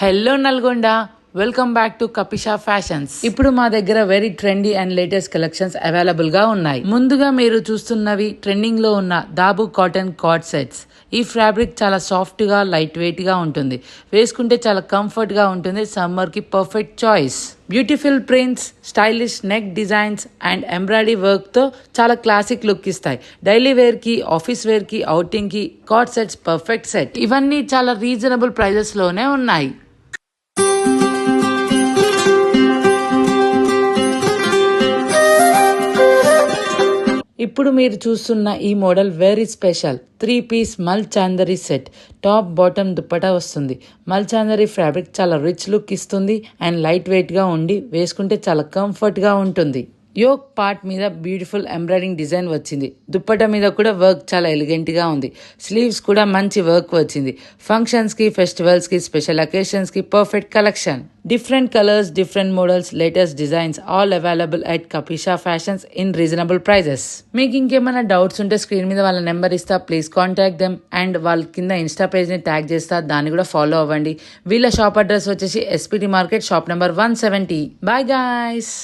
Hello Nalgonda, welcome back to Kapisha fashions. ఇప్పుడు మా దగ్గర very trendy and latest collections available గా ఉన్నాయి. ముందుగా మీరు చూస్తున్నవి ట్రెండింగ్ లో ఉన్న దాబు కాటన్ కార్డ్ సెట్స్. ఈ ఫ్యాబ్రిక్ చాలా సాఫ్ట్ గా లైట్ వెయిట్ గా ఉంటుంది. వేసుకుంటే చాలా కంఫర్ట్ గా ఉంటుంది. సమ్మర్ కి perfect choice. Beautiful prints, stylish neck designs and embroidery work తో చాలా క్లాసిక్ లుక్ ఇస్తాయి. డైలీ వేర్ కి, ఆఫీస్ వేర్ కి, అవుటింగ్ కి కార్డ్ సెట్స్ పర్ఫెక్ట్ సెట్. ఇవన్నీ చాలా రీజనబుల్ ప్రైజెస్ లోనే ఉన్నాయి. ఇప్పుడు మీరు చూస్తున్న ఈ మోడల్ వెరీ స్పెషల్ 3-పీస్ మల్ చాందరీ సెట్. టాప్ బాటమ్ దుప్పటా వస్తుంది. మల్ చాందరీ ఫ్యాబ్రిక్ చాలా రిచ్ లుక్ ఇస్తుంది అండ్ లైట్ వెయిట్ గా ఉండి వేసుకుంటే చాలా కంఫర్ట్ గా ఉంటుంది. యోక్ పార్ట్ మీద బ్యూటిఫుల్ ఎంబ్రాయిడింగ్ డిజైన్ వచ్చింది. దుప్పట మీద కూడా వర్క్ చాలా ఎలిగెంట్ గా ఉంది. స్లీవ్స్ కూడా మంచి వర్క్ వచ్చింది. ఫంక్షన్స్ కి, ఫెస్టివల్స్ కి, స్పెషల్ అకేషన్స్ కి perfect collection. Different colours, different models, latest designs all available at Kapisha fashions in reasonable prices. మీకు ఇంకేమైనా డౌట్స్ ఉంటే స్క్రీన్ మీద వాళ్ళ నెంబర్ ఇస్తా, ప్లీజ్ కాంటాక్ట్ దెమ్. అండ్ వాళ్ళ కింద ఇన్స్టా పేజ్ ని ట్యాగ్ చేస్తా, దాన్ని కూడా ఫాలో అవ్వండి. వీళ్ళ షాప్ అడ్రస్ వచ్చేసి SPT market, shop number 170. Bye guys.